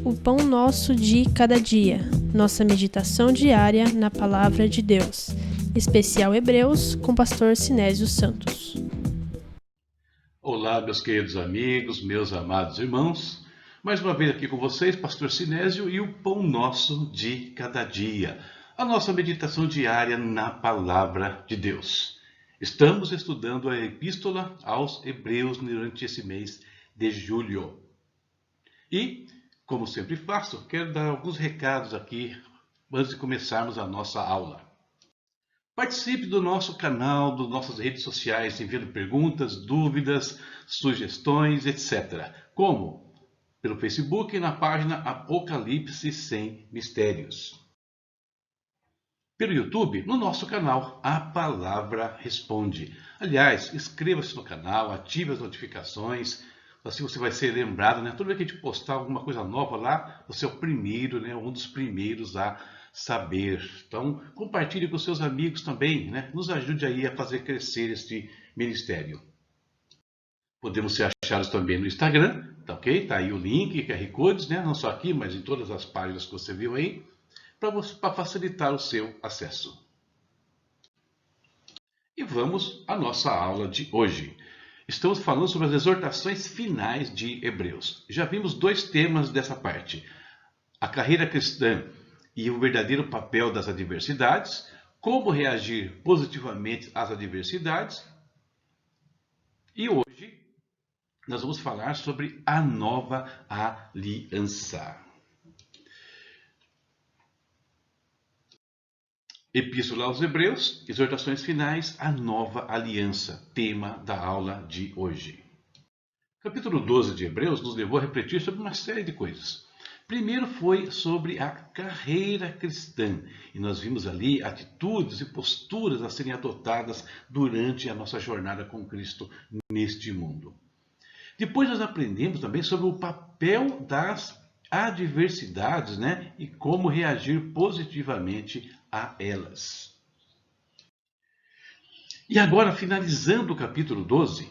O Pão Nosso de Cada Dia, nossa meditação diária na Palavra de Deus. Especial Hebreus, com Pastor Sinésio Santos. Olá, meus queridos amigos, meus amados irmãos. Mais uma vez aqui com vocês, Pastor Sinésio e o Pão Nosso de Cada Dia. A nossa meditação diária na Palavra de Deus. Estamos estudando a Epístola aos Hebreus durante esse mês de julho. E, como sempre faço, quero dar alguns recados aqui antes de começarmos a nossa aula. Participe do nosso canal, das nossas redes sociais, enviando perguntas, dúvidas, sugestões, etc. Como? Pelo Facebook na página Apocalipse Sem Mistérios. Pelo YouTube, no nosso canal A Palavra Responde. Aliás, inscreva-se no canal, ative as notificações. Assim você vai ser lembrado, né? Toda vez que a gente postar alguma coisa nova lá, você é o primeiro, né? Um dos primeiros a saber. Então, compartilhe com seus amigos também, né? Nos ajude aí a fazer crescer este ministério. Podemos ser achados também no Instagram, tá ok? Tá aí o link, QR Codes, né? Não só aqui, mas em todas as páginas que você viu aí, para facilitar o seu acesso. E vamos à nossa aula de hoje. Estamos falando sobre as exortações finais de Hebreus. Já vimos dois temas dessa parte: a carreira cristã e o verdadeiro papel das adversidades, como reagir positivamente às adversidades. E hoje nós vamos falar sobre a nova aliança. Epístola aos Hebreus, exortações finais, a nova aliança, tema da aula de hoje. O capítulo 12 de Hebreus nos levou a refletir sobre uma série de coisas. Primeiro foi sobre a carreira cristã, e nós vimos ali atitudes e posturas a serem adotadas durante a nossa jornada com Cristo neste mundo. Depois nós aprendemos também sobre o papel das adversidades, né? E como reagir positivamente a elas. E agora, finalizando o capítulo 12,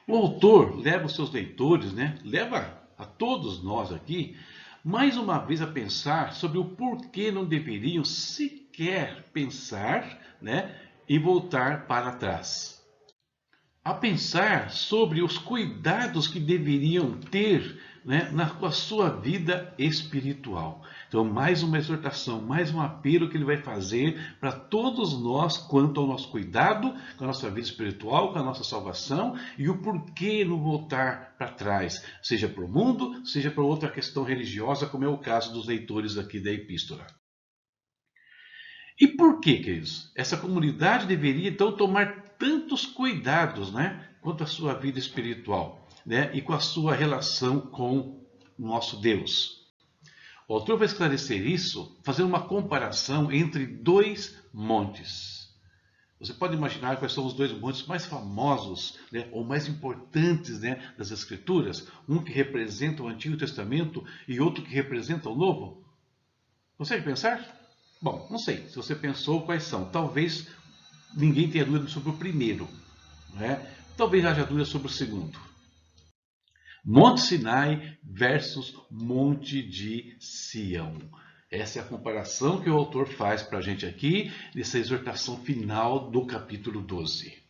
o autor leva os seus leitores, né? Leva a todos nós aqui, mais uma vez a pensar sobre o porquê não deveriam sequer pensar, né, em voltar para trás. A pensar sobre os cuidados que deveriam ter, né, com a sua vida espiritual. Então, mais uma exortação, mais um apelo que ele vai fazer para todos nós quanto ao nosso cuidado com a nossa vida espiritual, com a nossa salvação e o porquê não voltar para trás, seja para o mundo, seja para outra questão religiosa, como é o caso dos leitores aqui da Epístola. E por que, queridos? Essa comunidade deveria, então, tomar tantos cuidados, né, quanto à sua vida espiritual, né, e com a sua relação com o nosso Deus. O autor vai esclarecer isso fazendo uma comparação entre dois montes. Você pode imaginar quais são os dois montes mais famosos, né, ou mais importantes, né, das Escrituras? Um que representa o Antigo Testamento e outro que representa o Novo? Consegue pensar? Bom, não sei se você pensou quais são. Talvez ninguém tenha dúvida sobre o primeiro, né? Talvez haja dúvida sobre o segundo. Monte Sinai versus Monte de Sião. Essa é a comparação que o autor faz para a gente aqui, nessa exortação final do capítulo 12.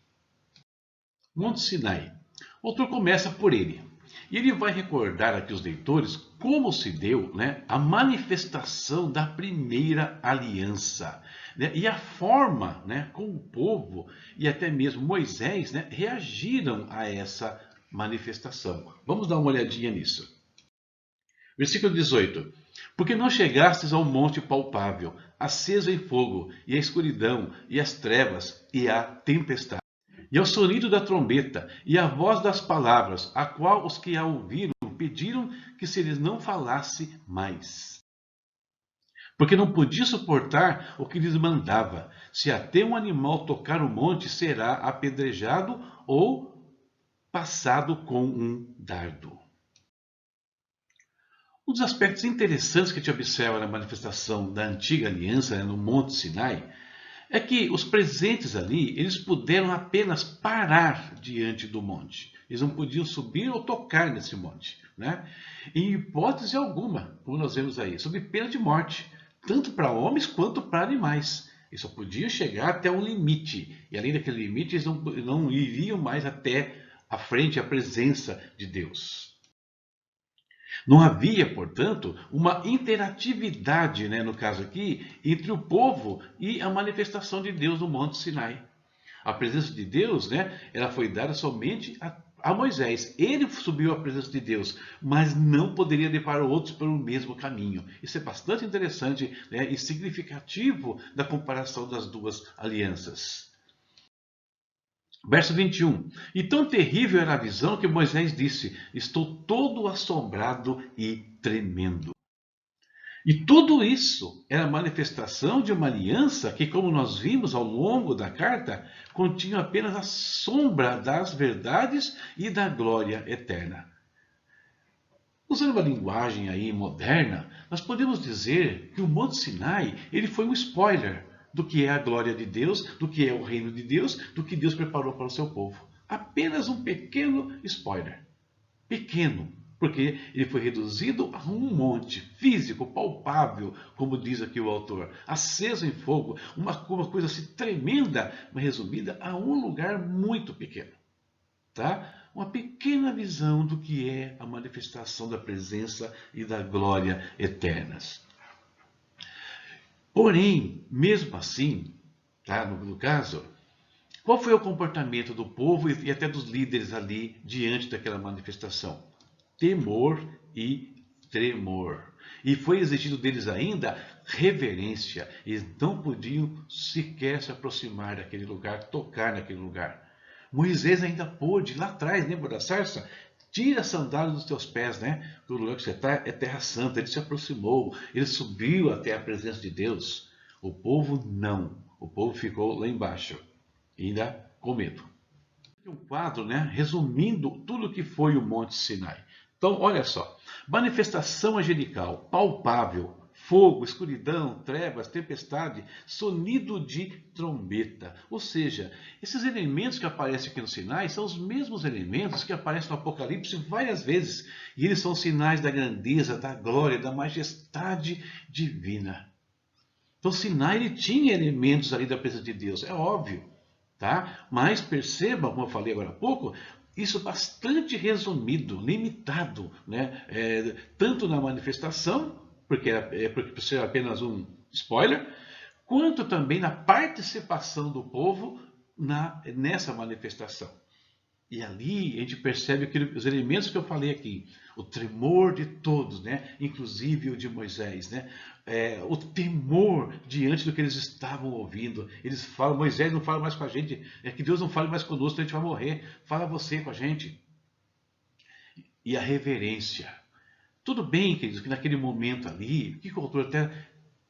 Monte Sinai. O autor começa por ele. E ele vai recordar aqui os leitores como se deu, né, a manifestação da primeira aliança, né, e a forma, né, como o povo e até mesmo Moisés, né, reagiram a essa manifestação. Vamos dar uma olhadinha nisso. Versículo 18. Porque não chegastes ao monte palpável, aceso em fogo, e a escuridão, e as trevas, e a tempestade. E ao sonido da trombeta, e à voz das palavras, a qual os que a ouviram pediram que se lhes não falasse mais. Porque não podia suportar o que lhes mandava. Se até um animal tocar o monte, será apedrejado ou passado com um dardo. Um dos aspectos interessantes que a gente observa na manifestação da antiga aliança, né, no Monte Sinai, é que os presentes ali, eles puderam apenas parar diante do monte. Eles não podiam subir ou tocar nesse monte, né? Em hipótese alguma, como nós vemos aí, sob pena de morte, tanto para homens quanto para animais. Eles só podiam chegar até um limite, e além daquele limite, eles não iriam mais até a frente, a presença de Deus. Não havia, portanto, uma interatividade, né, no caso aqui, entre o povo e a manifestação de Deus no Monte Sinai. A presença de Deus, né, ela foi dada somente a Moisés. Ele subiu à presença de Deus, mas não poderia levar outros pelo mesmo caminho. Isso é bastante interessante, né, e significativo da comparação das duas alianças. Verso 21. E tão terrível era a visão que Moisés disse: estou todo assombrado e tremendo. E tudo isso era manifestação de uma aliança que, como nós vimos ao longo da carta, continha apenas a sombra das verdades e da glória eterna. Usando uma linguagem aí moderna, nós podemos dizer que o Monte Sinai ele foi um spoiler do que é a glória de Deus, do que é o reino de Deus, do que Deus preparou para o seu povo. Apenas um pequeno spoiler. Pequeno, porque ele foi reduzido a um monte físico, palpável, como diz aqui o autor, aceso em fogo, uma coisa assim tremenda, mas resumida a um lugar muito pequeno. Tá? Uma pequena visão do que é a manifestação da presença e da glória eternas. Porém, mesmo assim, tá? No caso, qual foi o comportamento do povo e até dos líderes ali diante daquela manifestação? Temor e tremor. E foi exigido deles ainda reverência. Eles não podiam sequer se aproximar daquele lugar, tocar naquele lugar. Moisés ainda pôde, lá atrás, lembra da sarça? Tira a sandália dos teus pés, né? O lugar que você está é terra santa. Ele se aproximou, ele subiu até a presença de Deus. O povo não. O povo ficou lá embaixo, ainda com medo. Um quadro, né? Resumindo tudo o que foi o Monte Sinai. Então, olha só. Manifestação angelical, palpável. Fogo, escuridão, trevas, tempestade, sonido de trombeta. Ou seja, esses elementos que aparecem aqui no Sinai são os mesmos elementos que aparecem no Apocalipse várias vezes. E eles são sinais da grandeza, da glória, da majestade divina. Então, o Sinai ele tinha elementos ali da presença de Deus, é óbvio. Tá? Mas perceba, como eu falei agora há pouco, isso bastante resumido, limitado, né? Tanto na manifestação, porque por ser apenas um spoiler, quanto também na participação do povo nessa manifestação. E ali a gente percebe os elementos que eu falei aqui, o tremor de todos, né? Inclusive o de Moisés, né? O temor diante do que eles estavam ouvindo. Eles falam, Moisés não fala mais com a gente, é que Deus não fale mais conosco, a gente vai morrer. Fala você com a gente. E a reverência. Tudo bem, queridos, que naquele momento ali, o que o autor até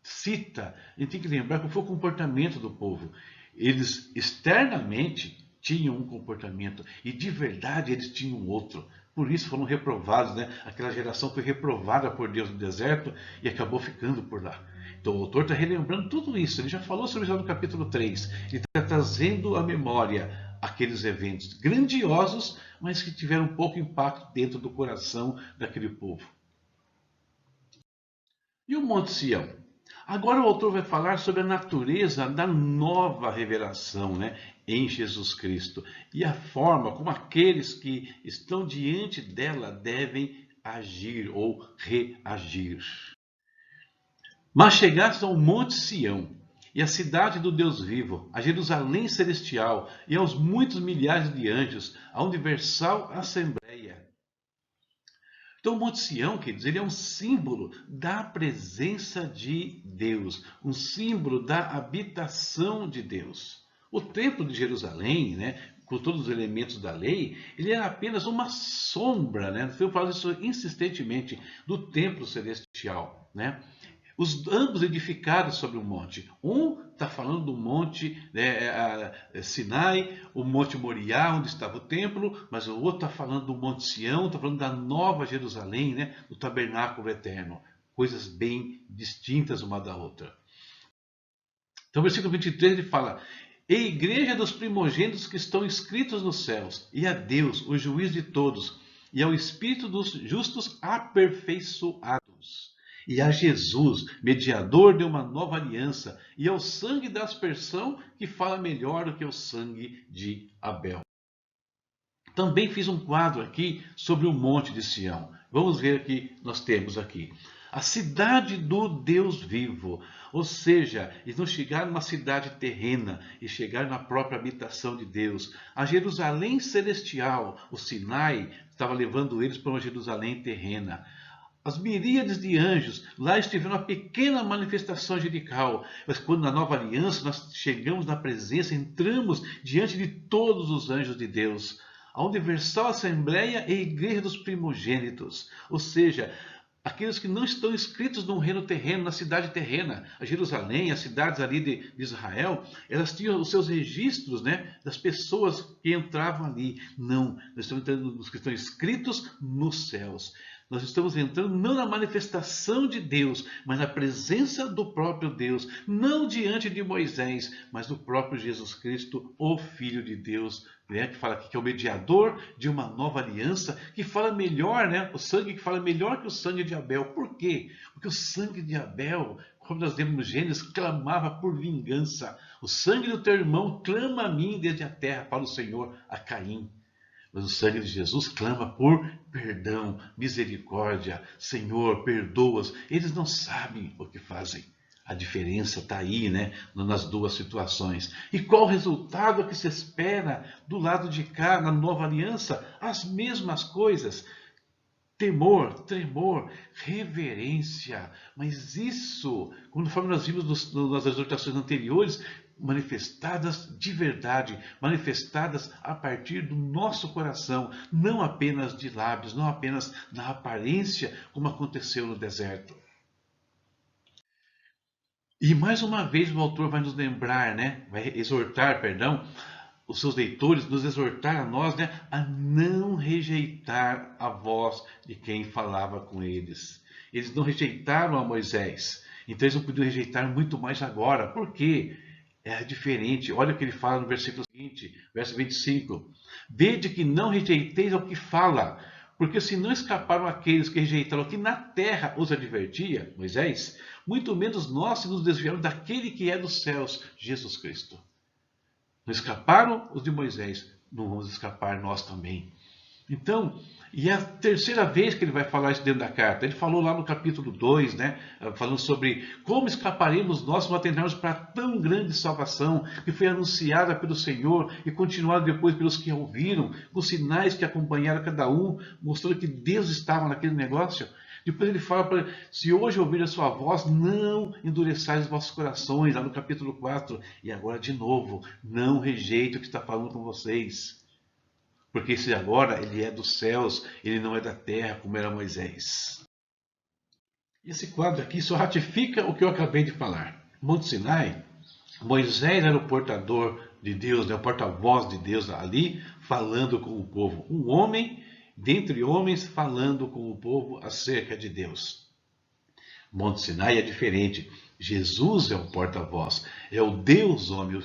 cita, a gente tem que lembrar qual foi o comportamento do povo. Eles externamente tinham um comportamento e de verdade eles tinham outro. Por isso foram reprovados, né? Aquela geração foi reprovada por Deus no deserto e acabou ficando por lá. Então o autor está relembrando tudo isso. Ele já falou sobre isso no capítulo 3. Ele está trazendo à memória aqueles eventos grandiosos, mas que tiveram pouco impacto dentro do coração daquele povo. E o Monte Sião? Agora o autor vai falar sobre a natureza da nova revelação, né, em Jesus Cristo e a forma como aqueles que estão diante dela devem agir ou reagir. Mas chegaste ao Monte Sião e à cidade do Deus vivo, a Jerusalém celestial e aos muitos milhares de anjos, a universal assembleia. Então o Monte Sião, queridos, ele é um símbolo da presença de Deus, um símbolo da habitação de Deus. O templo de Jerusalém, né, com todos os elementos da lei, ele era apenas uma sombra, né? Eu falo isso insistentemente, do templo celestial, né? Ambos edificados sobre um monte. Um está falando do monte Sinai, o monte Moriá, onde estava o templo, mas o outro está falando do monte Sião, está falando da nova Jerusalém, né, do tabernáculo eterno. Coisas bem distintas uma da outra. Então, o versículo 23 ele fala: e igreja dos primogênitos que estão escritos nos céus, e a Deus, o juiz de todos, e ao Espírito dos justos aperfeiçoados, e a Jesus, mediador de uma nova aliança, e ao sangue da aspersão, que fala melhor do que o sangue de Abel. Também fiz um quadro aqui sobre o Monte de Sião. Vamos ver o que nós temos aqui. A cidade do Deus vivo. Ou seja, eles não chegaram numa cidade terrena, e chegaram na própria habitação de Deus. A Jerusalém celestial, o Sinai, estava levando eles para uma Jerusalém terrena. As miríades de anjos, lá estiveram uma pequena manifestação angelical. Mas quando na nova aliança nós chegamos na presença, entramos diante de todos os anjos de Deus. A universal assembleia e a igreja dos primogênitos. Ou seja, aqueles que não estão inscritos num reino terreno, na cidade terrena. A Jerusalém, as cidades ali de Israel, elas tinham os seus registros, né, das pessoas que entravam ali. Não, nós estamos entrando nos que estão inscritos nos céus. Nós estamos entrando não na manifestação de Deus, mas na presença do próprio Deus. Não diante de Moisés, mas do próprio Jesus Cristo, o Filho de Deus, né? Que fala aqui que é o mediador de uma nova aliança, que fala melhor, né? O sangue que fala melhor que o sangue de Abel. Por quê? Porque o sangue de Abel, como nós lemos no Gênesis, clamava por vingança. O sangue do teu irmão clama a mim desde a terra, para o Senhor, a Caim. Mas o sangue de Jesus clama por perdão, misericórdia. Senhor, perdoa-os. Eles não sabem o que fazem. A diferença está aí, né, nas duas situações. E qual o resultado que se espera do lado de cá, na nova aliança? As mesmas coisas. Temor, tremor, reverência. Mas isso, conforme nós vimos nas exortações anteriores, manifestadas de verdade, manifestadas a partir do nosso coração, não apenas de lábios, não apenas na aparência, como aconteceu no deserto. E mais uma vez o autor vai nos lembrar, né, vai exortar, perdão, os seus leitores, nos exortar a nós, né, a não rejeitar a voz de quem falava com eles. Eles não rejeitaram a Moisés, então eles não podiam rejeitar muito mais agora. Por quê? É diferente. Olha o que ele fala no versículo seguinte, verso 25. Vede que não rejeiteis ao que fala, porque se não escaparam aqueles que rejeitaram que na terra os advertia, Moisés, muito menos nós se nos desviamos daquele que é dos céus, Jesus Cristo. Não escaparam os de Moisés, não vamos escapar nós também. Então, e é a terceira vez que ele vai falar isso dentro da carta. Ele falou lá no capítulo 2, né, falando sobre como escaparemos nós se não atendermos para tão grande salvação que foi anunciada pelo Senhor e continuada depois pelos que a ouviram, os sinais que acompanharam cada um, mostrando que Deus estava naquele negócio. Depois ele fala para, se hoje ouvir a sua voz, não endureçais os vossos corações, lá no capítulo 4. E agora de novo, não rejeite o que está falando com vocês. Porque esse agora, ele é dos céus, ele não é da terra, como era Moisés. Esse quadro aqui só ratifica o que eu acabei de falar. Monte Sinai, Moisés era o portador de Deus, né, o porta-voz de Deus ali, falando com o povo. Um homem, dentre homens, falando com o povo acerca de Deus. Monte Sinai é diferente. Jesus é o porta-voz, é o Deus homem,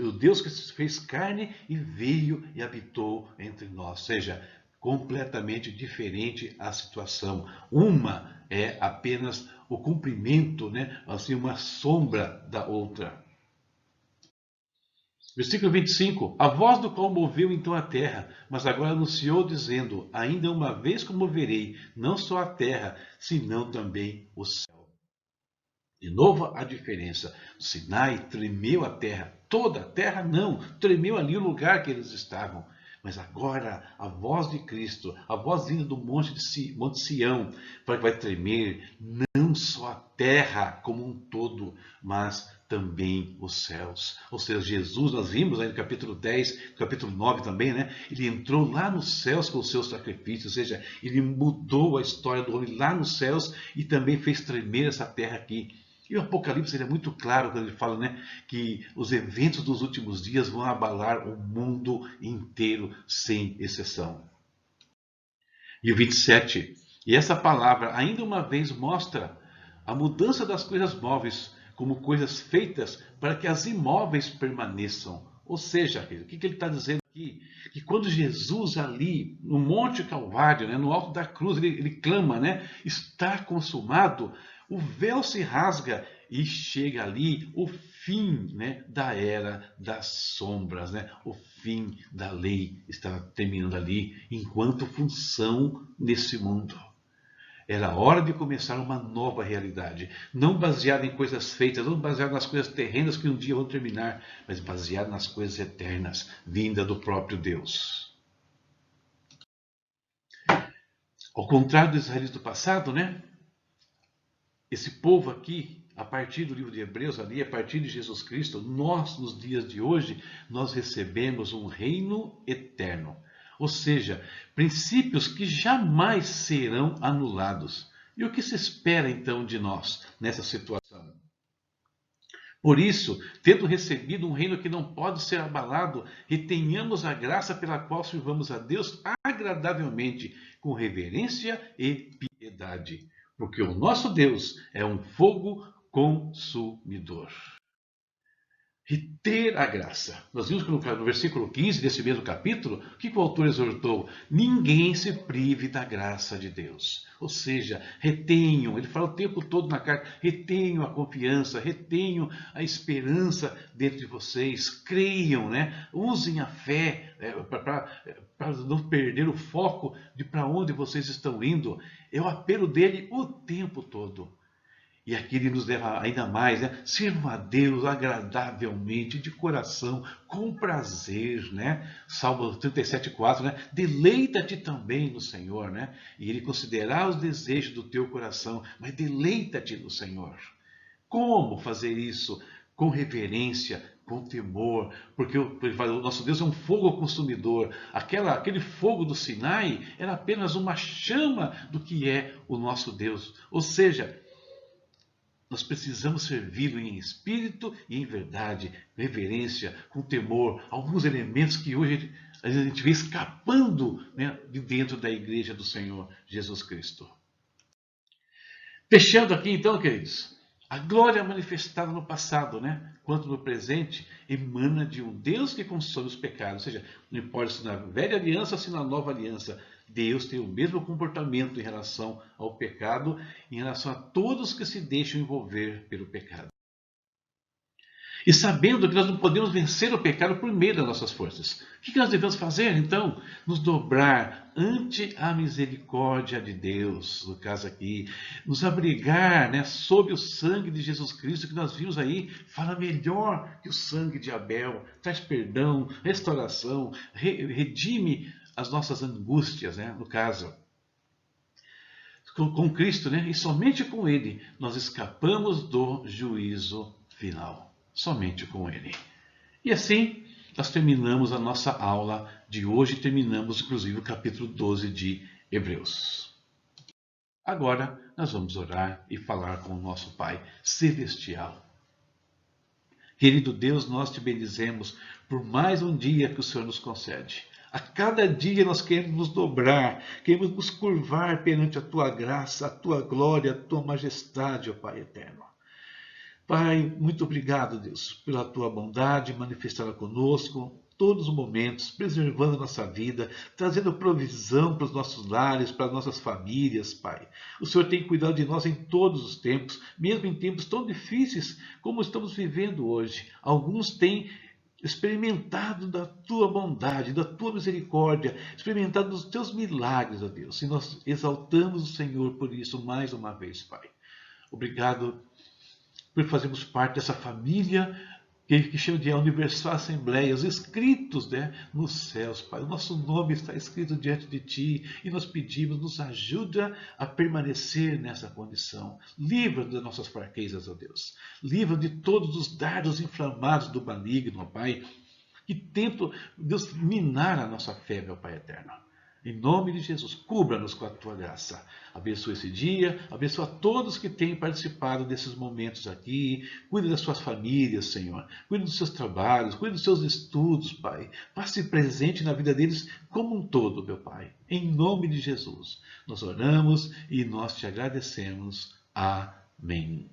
o Deus que se fez carne e veio e habitou entre nós. Ou seja, completamente diferente a situação. Uma é apenas o cumprimento, né? Assim, uma sombra da outra. Versículo 25. A voz do qual moveu então a terra, mas agora anunciou dizendo, ainda uma vez comoverei, não só a terra, senão também o céu. De novo a diferença. Sinai tremeu a terra, toda a terra não, tremeu ali o lugar que eles estavam. Mas agora a voz de Cristo, a voz vinda do Monte Sião, vai tremer não só a terra como um todo, mas também os céus. Ou seja, Jesus, nós vimos aí no capítulo 10, capítulo 9 também, né? Ele entrou lá nos céus com os seus sacrifícios, ou seja, ele mudou a história do homem lá nos céus e também fez tremer essa terra aqui. E o Apocalipse é muito claro quando ele fala, né, que os eventos dos últimos dias vão abalar o mundo inteiro, sem exceção. E o 27. E essa palavra, ainda uma vez, mostra a mudança das coisas móveis, como coisas feitas para que as imóveis permaneçam. Ou seja, o que ele está dizendo aqui? Que quando Jesus ali, no Monte Calvário, né, no alto da cruz, ele clama, né, está consumado, o véu se rasga e chega ali o fim, né, da era das sombras, né, o fim da lei está terminando ali enquanto função nesse mundo. Era hora de começar uma nova realidade, não baseada em coisas feitas, não baseada nas coisas terrenas que um dia vão terminar, mas baseada nas coisas eternas, vinda do próprio Deus. Ao contrário dos israelitas do passado, né? Esse povo aqui, a partir do livro de Hebreus, ali, a partir de Jesus Cristo, nós, nos dias de hoje, nós recebemos um reino eterno. Ou seja, princípios que jamais serão anulados. E o que se espera então de nós nessa situação? Por isso, tendo recebido um reino que não pode ser abalado, retenhamos a graça pela qual sirvamos a Deus agradavelmente, com reverência e piedade. Porque o nosso Deus é um fogo consumidor. Reter a graça. Nós vimos que no versículo 15 desse mesmo capítulo, o que o autor exortou? Ninguém se prive da graça de Deus. Ou seja, retenham, ele fala o tempo todo na carta, retenham a confiança, retenham a esperança dentro de vocês, creiam, né? Usem a fé para não perder o foco de para onde vocês estão indo. É o apelo dele o tempo todo. E aqui ele nos leva ainda mais, né? Sirva a Deus agradavelmente, de coração, com prazer, né? Salmo 37,4, né? Deleita-te também no Senhor, né? E ele considerará os desejos do teu coração, mas deleita-te no Senhor. Como fazer isso? Com reverência, com temor, porque o nosso Deus é um fogo consumidor. Aquele fogo do Sinai era apenas uma chama do que é o nosso Deus. Ou seja, nós precisamos servi-lo em espírito e em verdade, reverência, com temor. Alguns elementos que hoje a gente vê escapando, né, de dentro da igreja do Senhor Jesus Cristo. Fechando aqui então, queridos, a glória manifestada no passado, né, quanto no presente, emana de um Deus que consome os pecados. Ou seja, não importa se na velha aliança ou se na nova aliança, Deus tem o mesmo comportamento em relação ao pecado, em relação a todos que se deixam envolver pelo pecado. E sabendo que nós não podemos vencer o pecado por meio das nossas forças, o que nós devemos fazer então? Nos dobrar ante a misericórdia de Deus, no caso aqui, nos abrigar, né, sob o sangue de Jesus Cristo, que nós vimos aí, fala melhor que o sangue de Abel, traz perdão, restauração, redime as nossas angústias, né, no caso. Com Cristo, né, e somente com Ele, nós escapamos do juízo final. Somente com Ele. E assim, nós terminamos a nossa aula de hoje, terminamos inclusive o capítulo 12 de Hebreus. Agora, nós vamos orar e falar com o nosso Pai Celestial. Querido Deus, nós te bendizemos por mais um dia que o Senhor nos concede. A cada dia nós queremos nos dobrar, queremos nos curvar perante a Tua graça, a Tua glória, a Tua majestade, ó Pai eterno. Pai, muito obrigado, Deus, pela Tua bondade manifestada conosco, todos os momentos, preservando a nossa vida, trazendo provisão para os nossos lares, para as nossas famílias, Pai. O Senhor tem cuidado de nós em todos os tempos, mesmo em tempos tão difíceis como estamos vivendo hoje. Alguns têm experimentado da Tua bondade, da Tua misericórdia, experimentado dos Teus milagres, ó Deus. E nós exaltamos o Senhor por isso mais uma vez, Pai. Obrigado por fazermos parte dessa família que chama de Universal Assembleia, os escritos, né, nos céus, Pai. O nosso nome está escrito diante de Ti e nós pedimos, nos ajuda a permanecer nessa condição. Livra-nos das nossas fraquezas, ó Deus. Livra-nos de todos os dardos inflamados do maligno, ó Pai, que tentam, Deus, minar a nossa fé, meu Pai eterno. Em nome de Jesus, cubra-nos com a Tua graça. Abençoa esse dia, abençoa todos que têm participado desses momentos aqui. Cuide das suas famílias, Senhor. Cuide dos seus trabalhos, cuide dos seus estudos, Pai. Faça presente na vida deles como um todo, meu Pai. Em nome de Jesus, nós oramos e nós te agradecemos. Amém.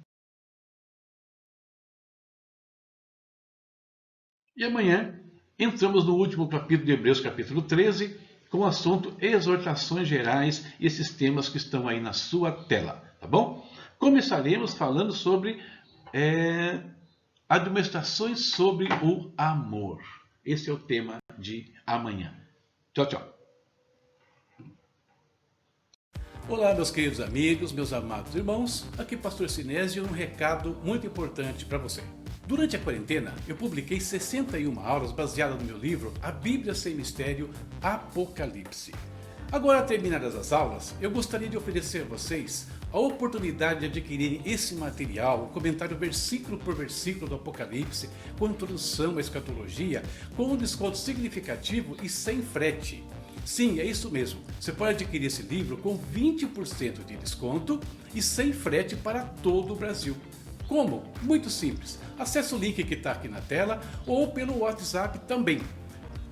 E amanhã entramos no último capítulo de Hebreus, capítulo 13, com o assunto exortações gerais e esses temas que estão aí na sua tela, tá bom? Começaremos falando sobre admoestações sobre o amor. Esse é o tema de amanhã. Tchau, tchau. Olá, meus queridos amigos, meus amados irmãos. Aqui Pastor Sinésio, um recado muito importante para você. Durante a quarentena, eu publiquei 61 aulas baseadas no meu livro A Bíblia Sem Mistério, Apocalipse. Agora, terminadas as aulas, eu gostaria de oferecer a vocês a oportunidade de adquirirem esse material, o comentário versículo por versículo do Apocalipse, com introdução à escatologia, com um desconto significativo e sem frete. Sim, é isso mesmo. Você pode adquirir esse livro com 20% de desconto e sem frete para todo o Brasil. Como? Muito simples. Acesse o link que está aqui na tela ou pelo WhatsApp também.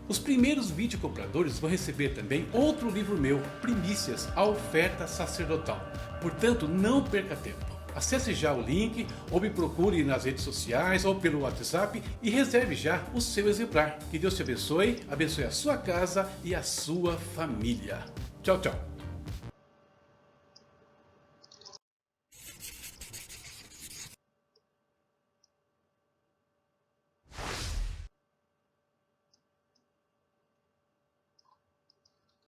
Os primeiros 20 compradores vão receber também outro livro meu, Primícias, a Oferta Sacerdotal. Portanto, não perca tempo. Acesse já o link ou me procure nas redes sociais ou pelo WhatsApp e reserve já o seu exemplar. Que Deus te abençoe a sua casa e a sua família. Tchau, tchau.